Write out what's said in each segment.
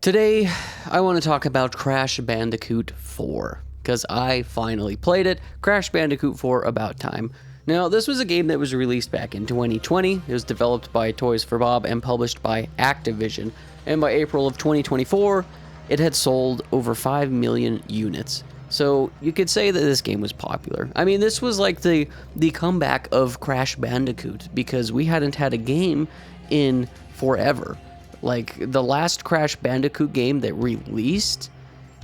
Today, I want to talk about Crash Bandicoot 4, because I finally played it. Crash Bandicoot 4 About Time. Now, this was a game that was released back in 2020. It was developed by Toys for Bob and published by Activision. And by April of 2024, it had sold over 5 million units. So you could say that this game was popular. I mean, this was like the comeback of Crash Bandicoot, because we hadn't had a game in forever. Like, the last Crash Bandicoot game that released,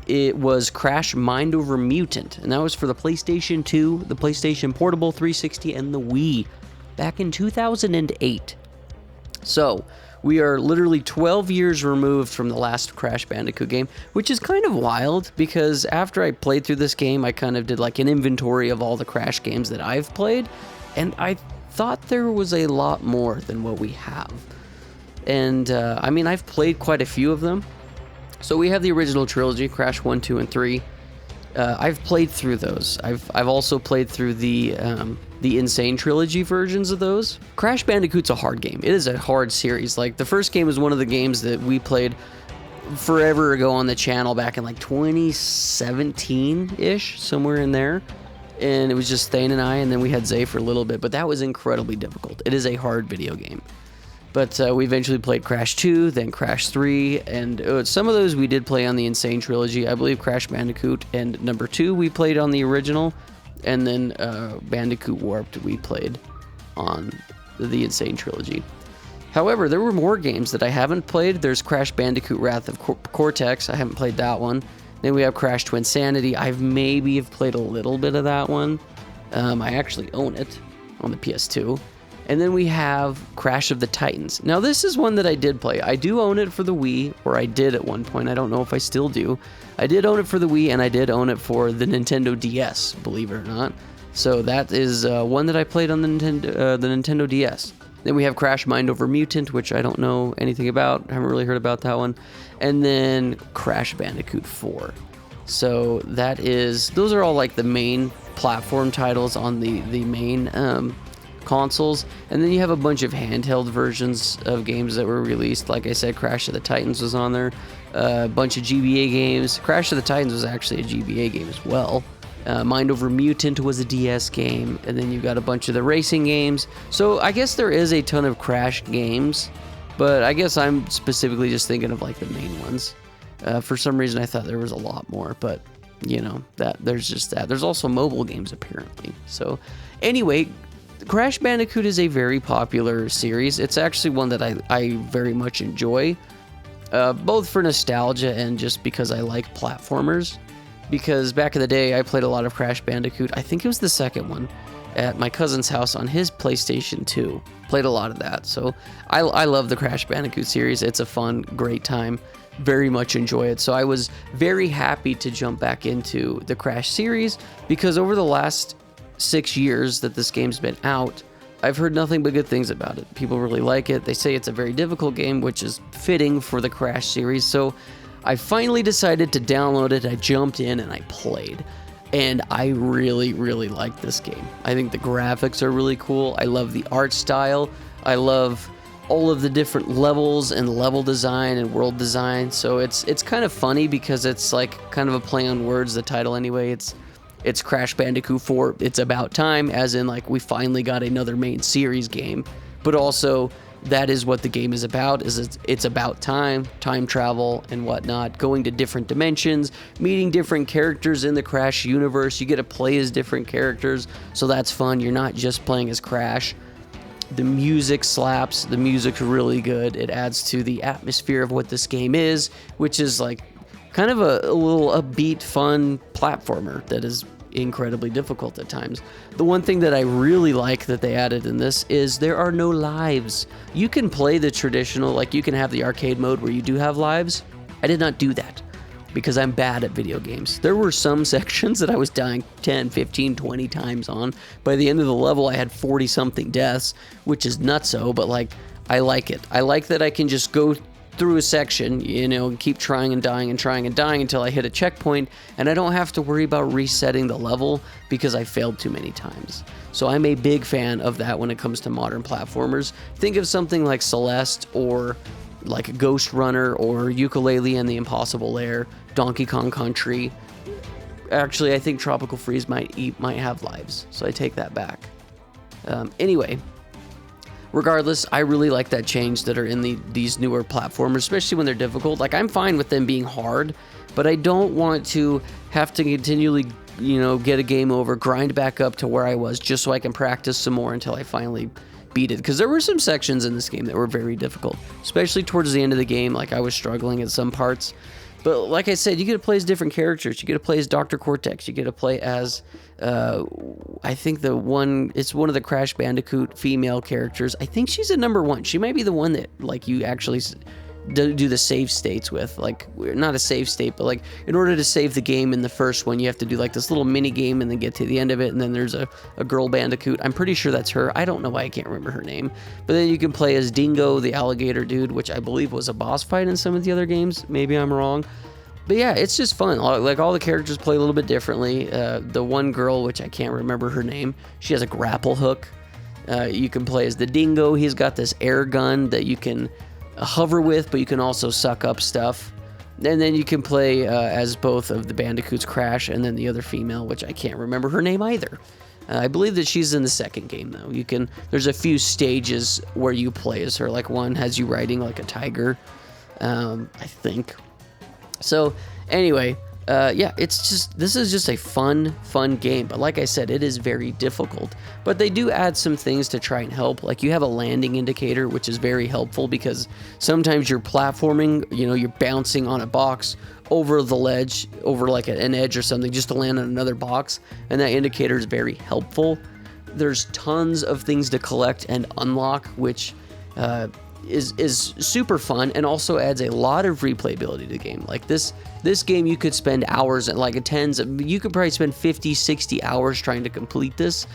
it was Crash Mind Over Mutant, and that was for the PlayStation 2, the PlayStation Portable 360, and the Wii, back in 2008. So, we are literally 12 years removed from the last Crash Bandicoot game, which is kind of wild, because after I played through this game, I kind of did like an inventory of all the Crash games that I've played, and I thought there was a lot more than what we have. And, I mean, I've played quite a few of them. So we have the original trilogy, Crash 1, 2, and 3. I've played through those. I've also played through the Insane Trilogy versions of those. Crash Bandicoot's a hard game. It is a hard series. Like, the first game was one of the games that we played forever ago on the channel back in, like, 2017-ish, somewhere in there. And it was just Thane and I, and then we had Zay for a little bit. But that was incredibly difficult. It is a hard video game. But we eventually played Crash 2, then Crash 3, and some of those we did play on the Insane Trilogy. I believe Crash Bandicoot and number 2 we played on the original, and then Bandicoot Warped we played on the Insane Trilogy. However, there were more games that I haven't played. There's Crash Bandicoot Wrath of Cortex. I haven't played that one. Then we have Crash Twinsanity. I've maybe played a little bit of that one. I actually own it on the PS2. And then we have Crash of the Titans. Now, this is one that I did play. I do own it for the Wii, or I did at one point. I don't know if I still do. I did own it for the Wii, and I did own it for the Nintendo DS, believe it or not. So that is one that I played on the Nintendo DS. Then we have Crash Mind Over Mutant, which I don't know anything about. I haven't really heard about that one. And then Crash Bandicoot 4. So those are all like the main platform titles on the main consoles, and then you have a bunch of handheld versions of games that were released. Like I said, Crash of the Titans was on there, a bunch of GBA games. Crash of the Titans was actually a GBA game as well. Mind Over Mutant was a DS game, and then you've got a bunch of the racing games. So I guess there is a ton of Crash games, but I guess I'm specifically just thinking of like the main ones. For some reason I thought there was a lot more, but you know, there's just that. There's also mobile games apparently. So anyway, Crash Bandicoot is a very popular series. It's actually one that I very much enjoy, both for nostalgia and just because I like platformers. Because back in the day, I played a lot of Crash Bandicoot. I think it was the second one at my cousin's house on his PlayStation 2. Played a lot of that. So I love the Crash Bandicoot series. It's a fun, great time. Very much enjoy it. So I was very happy to jump back into the Crash series, because over the last 6 years that this game's been out, I've heard nothing but good things about it. People really like it. They say it's a very difficult game, which is fitting for the Crash series. So I finally decided to download it. I jumped in and I played, and I really, really like this game. I think the graphics are really cool. I love the art style. I love all of the different levels and level design and world design. So it's kind of funny because it's like kind of a play on words, the title anyway. It's Crash Bandicoot 4, It's About Time, as in, like, we finally got another main series game. But also, that is what the game is about, it's about time travel, and whatnot, going to different dimensions, meeting different characters in the Crash universe. You get to play as different characters, so that's fun. You're not just playing as Crash. The music slaps. The music's really good. It adds to the atmosphere of what this game is, which is, like, kind of a little upbeat, fun platformer that is incredibly difficult at times. The one thing that I really like that they added in this is there are no lives. You can play the traditional, like you can have the arcade mode where you do have lives. I did not do that because I'm bad at video games. There were some sections that I was dying 10, 15, 20 times on. By the end of the level, I had 40-something deaths, which is nutso, but like, I like it. I like that I can just go through a section, you know, and keep trying and dying and trying and dying until I hit a checkpoint, and I don't have to worry about resetting the level because I failed too many times. So I'm a big fan of that when it comes to modern platformers. Think of something like Celeste or like Ghost Runner or Yooka-Laylee and the Impossible Lair, Donkey Kong Country. Actually, I think Tropical Freeze might have lives, so I take that back. Anyway, regardless, I really like that change that are in these newer platformers, especially when they're difficult. Like, I'm fine with them being hard, but I don't want to have to continually, get a game over, grind back up to where I was just so I can practice some more until I finally beat it. Because there were some sections in this game that were very difficult, especially towards the end of the game. Like, I was struggling at some parts. But like I said, you get to play as different characters. You get to play as Dr. Cortex. You get to play as, I think it's one of the Crash Bandicoot female characters. I think she's a number 1. She might be the one that, like, you actually do the save states with. Like, not a save state, but, like, in order to save the game in the first one, you have to do, like, this little mini game and then get to the end of it, and then there's a girl Bandicoot. I'm pretty sure that's her. I don't know why I can't remember her name. But then you can play as Dingo, the alligator dude, which I believe was a boss fight in some of the other games. Maybe I'm wrong. But yeah, it's just fun. Like, all the characters play a little bit differently. The one girl, which I can't remember her name, she has a grapple hook. You can play as the Dingo. He's got this air gun that you can hover with, but you can also suck up stuff. And then you can play as both of the Bandicoots, Crash, and then the other female, which I can't remember her name either. I believe that she's in the second game, though. There's a few stages where you play as her. Like, one has you riding like a tiger, I think. So, anyway, yeah, this is just a fun game. But like I said, it is very difficult. But they do add some things to try and help. Like, you have a landing indicator, which is very helpful because sometimes you're platforming, you're bouncing on a box over the ledge, over like an edge or something, just to land on another box. And that indicator is very helpful. There's tons of things to collect and unlock, which is super fun and also adds a lot of replayability to the game. Like, this game, you could spend hours, and like you could probably spend 50-60 hours trying to complete this.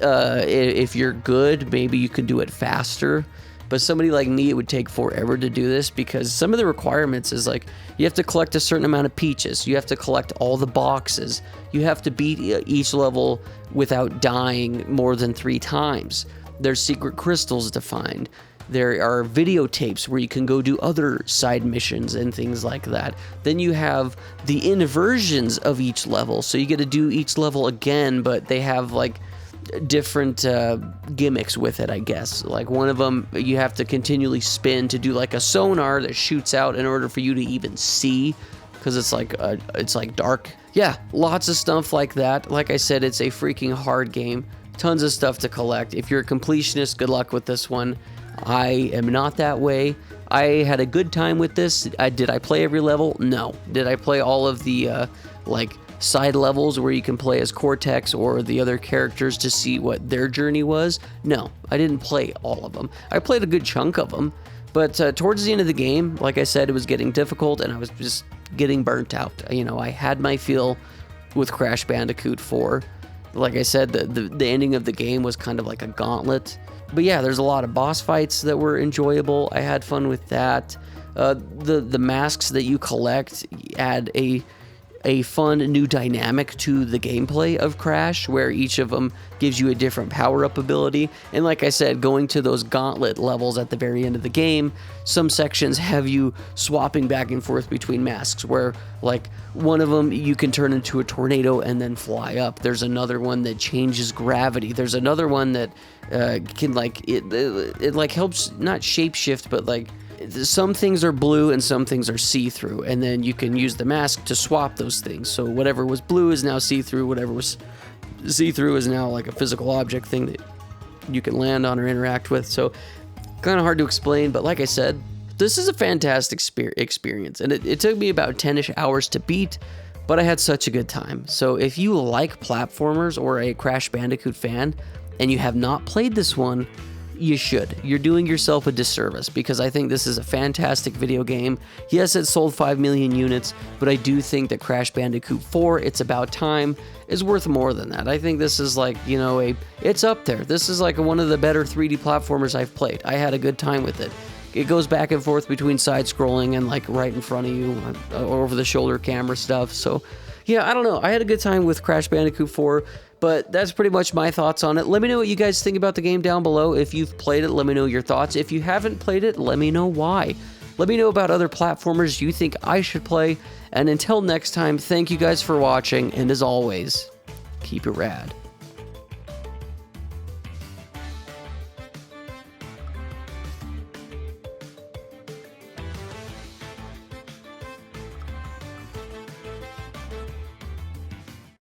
If you're good, maybe you could do it faster, but somebody like me, it would take forever to do this because some of the requirements is like you have to collect a certain amount of peaches, you have to collect all the boxes, you have to beat each level without dying more than 3 times. There's secret crystals to find. There are videotapes where you can go do other side missions and things like that. Then you have the inversions of each level. So you get to do each level again, but they have like different gimmicks with it, I guess. Like, one of them, you have to continually spin to do like a sonar that shoots out in order for you to even see, because it's like dark. Yeah, lots of stuff like that. Like I said, it's a freaking hard game. Tons of stuff to collect. If you're a completionist, good luck with this one. I am not that way. I had a good time with this. Did I play every level? No. Did I play all of the like side levels where you can play as Cortex or the other characters to see what their journey was? No, I didn't play all of them. I played a good chunk of them, but towards the end of the game, like I said, it was getting difficult and I was just getting burnt out. I had my feel with Crash Bandicoot 4. Like I said, the ending of the game was kind of like a gauntlet. But yeah, there's a lot of boss fights that were enjoyable. I had fun with that. The masks that you collect add a fun new dynamic to the gameplay of Crash, where each of them gives you a different power-up ability. And like I said, going to those gauntlet levels at the very end of the game, some sections have you swapping back and forth between masks, where like one of them you can turn into a tornado and then fly up. There's another one that changes gravity. There's another one that can like it like helps not shapeshift, but like some things are blue and some things are see-through, and then you can use the mask to swap those things. So whatever was blue is now see-through, whatever was see-through is now like a physical object thing that you can land on or interact with. So kind of hard to explain, but like I said, this is a fantastic experience, and it took me about 10-ish hours to beat, but I had such a good time. So if you like platformers or a Crash Bandicoot fan and you have not played this one, you should. You're doing yourself a disservice, because I think this is a fantastic video game. Yes, it sold 5 million units, but I do think that Crash Bandicoot 4, It's About Time, is worth more than that. I think this is like, it's up there. This is like one of the better 3D platformers I've played. I had a good time with it. It goes back and forth between side-scrolling and like right in front of you, over-the-shoulder camera stuff. So yeah, I don't know. I had a good time with Crash Bandicoot 4. But that's pretty much my thoughts on it. Let me know what you guys think about the game down below. If you've played it, let me know your thoughts. If you haven't played it, let me know why. Let me know about other platformers you think I should play. And until next time, thank you guys for watching. And as always, keep it rad.